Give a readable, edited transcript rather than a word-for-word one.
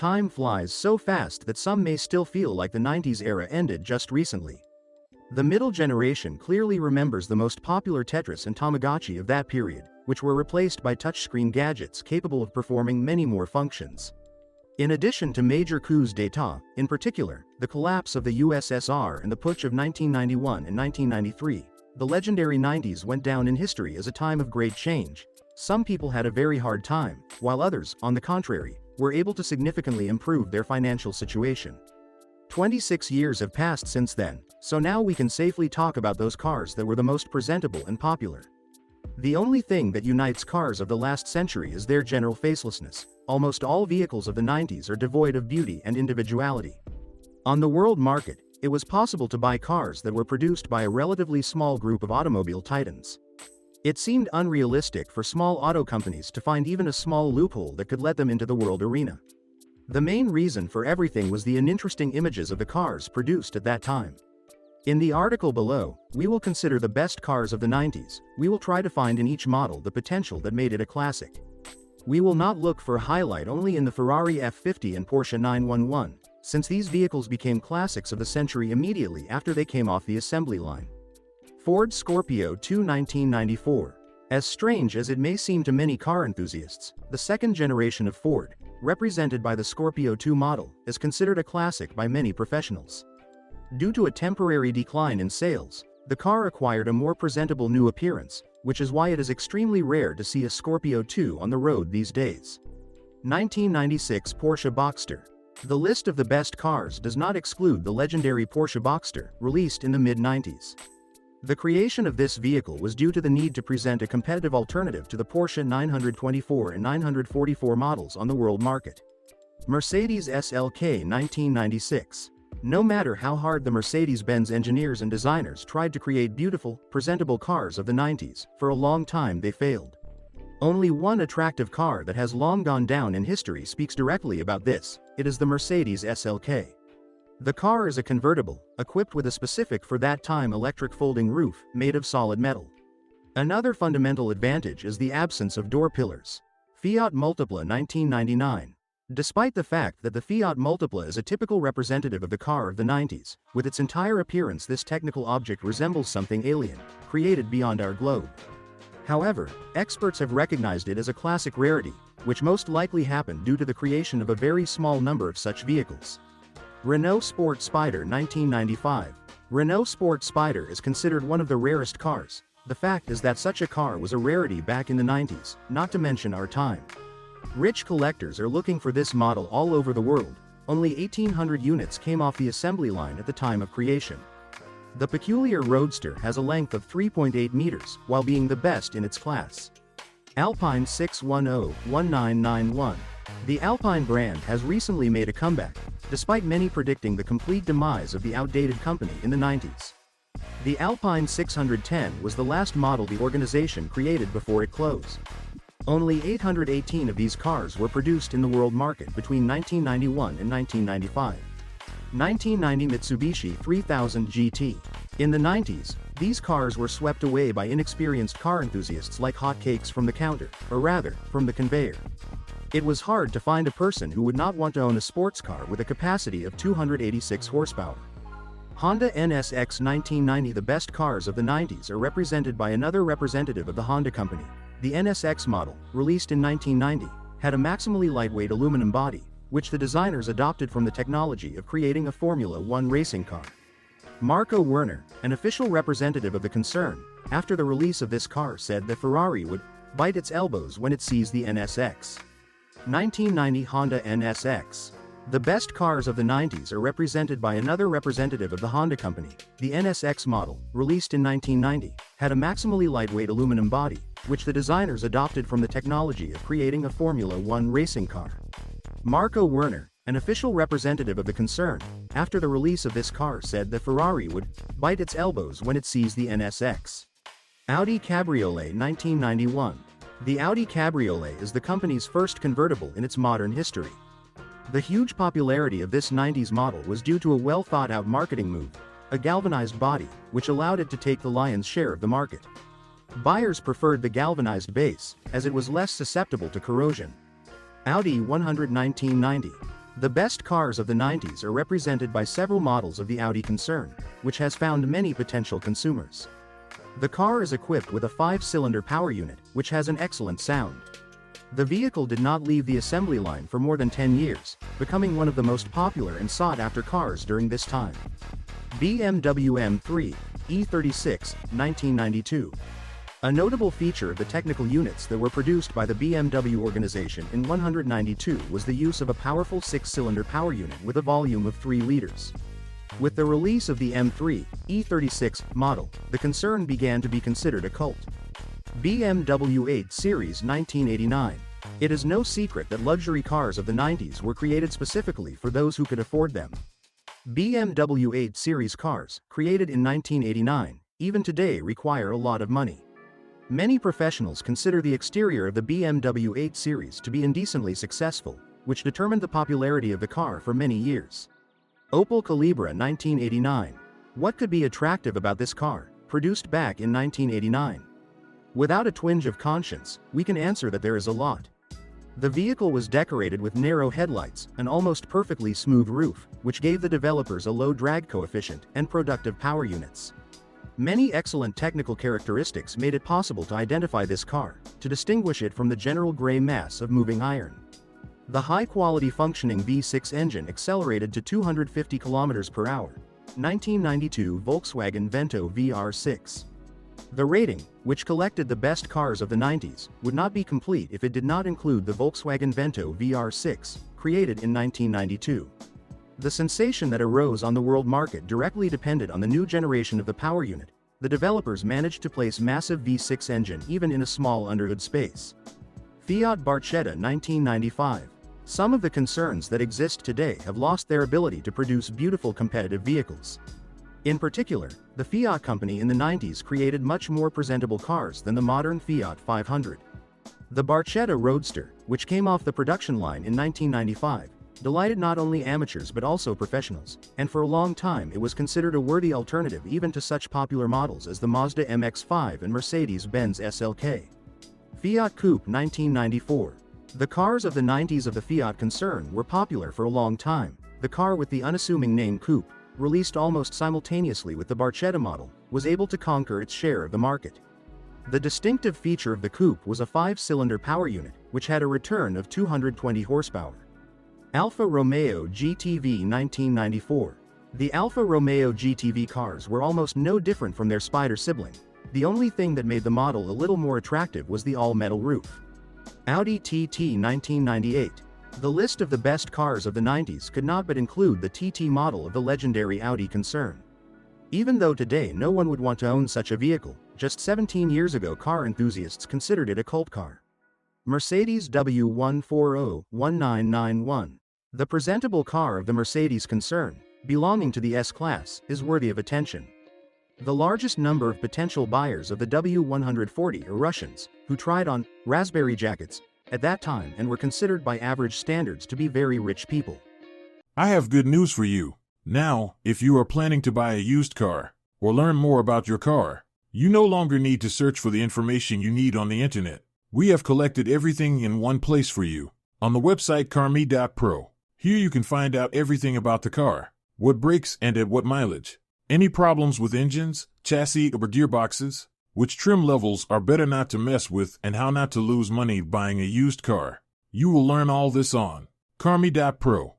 time flies so fast that some may still feel like the 90s era ended just recently. The middle generation clearly remembers the most popular Tetris and Tamagotchi of that period, which were replaced by touchscreen gadgets capable of performing many more functions. In addition to major coups d'état, in particular, the collapse of the USSR and the putsch of 1991 and 1993, the legendary 90s went down in history as a time of great change. Some people had a very hard time, while others, on the contrary, were able to significantly improve their financial situation. 26 years have passed since then, so now we can safely talk about those cars that were the most presentable and popular. The only thing that unites cars of the last century is their general facelessness. Almost all vehicles of the 90s are devoid of beauty and individuality. On the world market, it was possible to buy cars that were produced by a relatively small group of automobile titans. It seemed unrealistic for small auto companies to find even a small loophole that could let them into the world arena. The main reason for everything was the uninteresting images of the cars produced at that time. In the article below, we will consider the best cars of the 90s. We will try to find in each model the potential that made it a classic. We will not look for a highlight only in the Ferrari F50 and Porsche 911, since these vehicles became classics of the century immediately after they came off the assembly line. Ford Scorpio II 1994. As strange as it may seem to many car enthusiasts, the second generation of Ford, represented by the Scorpio II model, is considered a classic by many professionals. Due to a temporary decline in sales, the car acquired a more presentable new appearance, which is why it is extremely rare to see a Scorpio II on the road these days. 1996 Porsche Boxster. The list of the best cars does not exclude the legendary Porsche Boxster, released in the mid-90s. The creation of this vehicle was due to the need to present a competitive alternative to the Porsche 924 and 944 models on the world market. Mercedes SLK 1996. No matter how hard the Mercedes-Benz engineers and designers tried to create beautiful, presentable cars of the 90s, for a long time they failed. Only one attractive car that has long gone down in history speaks directly about this. It is the Mercedes SLK. The car is a convertible, equipped with a specific for that time electric folding roof, made of solid metal. Another fundamental advantage is the absence of door pillars. Fiat Multipla 1999. Despite the fact that the Fiat Multipla is a typical representative of the car of the 90s, with its entire appearance this technical object resembles something alien, created beyond our globe. However, experts have recognized it as a classic rarity, which most likely happened due to the creation of a very small number of such vehicles. Renault Sport Spider 1995. Renault Sport Spider is considered one of the rarest cars. The fact is that such a car was a rarity back in the 90s, not to mention our time. Rich collectors are looking for this model all over the world. Only 1,800 units came off the assembly line at the time of creation. The peculiar roadster has a length of 3.8 meters, while being the best in its class. Alpine 610-1991. The Alpine brand has recently made a comeback, despite many predicting the complete demise of the outdated company in the 90s. The Alpine 610 was the last model the organization created before it closed. Only 818 of these cars were produced in the world market between 1991 and 1995. 1990 Mitsubishi 3000 GT. In the 90s, these cars were swept away by inexperienced car enthusiasts like hotcakes from the counter, or rather, from the conveyor. It was hard to find a person who would not want to own a sports car with a capacity of 286 horsepower. Honda NSX 1990. The best cars of the 90s are represented by another representative of the Honda company. The NSX model, released in 1990, had a maximally lightweight aluminum body, which the designers adopted from the technology of creating a Formula One racing car. Marco Werner, an official representative of the concern, after the release of this car said that Ferrari would bite its elbows when it sees the NSX. 1990 Honda NSX. The best cars of the 90s are represented by another representative of the Honda company. The NSX model, released in 1990, had a maximally lightweight aluminum body, which the designers adopted from the technology of creating a Formula One racing car. Marco Werner, an official representative of the concern, after the release of this car said that Ferrari would bite its elbows when it sees the NSX. Audi Cabriolet 1991. The Audi Cabriolet is the company's first convertible in its modern history. The huge popularity of this 90s model was due to a well-thought-out marketing move, a galvanized body, which allowed it to take the lion's share of the market. Buyers preferred the galvanized base, as it was less susceptible to corrosion. Audi 100 1990. The best cars of the 90s are represented by several models of the Audi concern, which has found many potential consumers. The car is equipped with a 5-cylinder power unit, which has an excellent sound. The vehicle did not leave the assembly line for more than 10 years, becoming one of the most popular and sought-after cars during this time. BMW M3 E36, 1992. A notable feature of the technical units that were produced by the BMW organization in 192 was the use of a powerful 6-cylinder power unit with a volume of 3 liters. With the release of the M3 E36 model, the concern began to be considered a cult. BMW 8 Series 1989. It is no secret that luxury cars of the 90s were created specifically for those who could afford them. BMW 8 Series cars, created in 1989, even today require a lot of money. Many professionals consider the exterior of the BMW 8 Series to be indecently successful, which determined the popularity of the car for many years. Opel Calibra 1989. What could be attractive about this car, produced back in 1989? Without a twinge of conscience, we can answer that there is a lot. The vehicle was decorated with narrow headlights, an almost perfectly smooth roof, which gave the developers a low drag coefficient and productive power units. Many excellent technical characteristics made it possible to identify this car, to distinguish it from the general gray mass of moving iron. The high-quality functioning V6 engine accelerated to 250 km per hour. 1992 Volkswagen Vento VR6. The rating, which collected the best cars of the 90s, would not be complete if it did not include the Volkswagen Vento VR6, created in 1992. The sensation that arose on the world market directly depended on the new generation of the power unit. The developers managed to place massive V6 engine even in a small underhood space. Fiat Barchetta 1995. Some of the concerns that exist today have lost their ability to produce beautiful competitive vehicles. In particular, the Fiat company in the 90s created much more presentable cars than the modern Fiat 500. The Barchetta Roadster, which came off the production line in 1995, delighted not only amateurs but also professionals, and for a long time it was considered a worthy alternative even to such popular models as the Mazda MX-5 and Mercedes-Benz SLK. Fiat Coupe 1994. The cars of the 90s of the Fiat concern were popular for a long time. The car with the unassuming name Coupe, released almost simultaneously with the Barchetta model, was able to conquer its share of the market. The distinctive feature of the Coupe was a 5-cylinder power unit, which had a return of 220 horsepower. Alfa-Romeo GTV 1994. The Alfa-Romeo GTV cars were almost no different from their Spider sibling. The only thing that made the model a little more attractive was the all-metal roof. Audi TT 1998. The list of the best cars of the 90s could not but include the TT model of the legendary Audi concern. Even though today no one would want to own such a vehicle, just 17 years ago car enthusiasts considered it a cult car. Mercedes W140-1991. The presentable car of the Mercedes concern, belonging to the S-Class, is worthy of attention. The largest number of potential buyers of the W140 are Russians, who tried on raspberry jackets at that time and were considered by average standards to be very rich people. I have good news for you. Now, if you are planning to buy a used car, or learn more about your car, you no longer need to search for the information you need on the internet. We have collected everything in one place for you, on the website carme.pro. Here you can find out everything about the car, what breaks and at what mileage, any problems with engines, chassis or gearboxes, which trim levels are better not to mess with, and how not to lose money buying a used car. You will learn all this on carme.pro.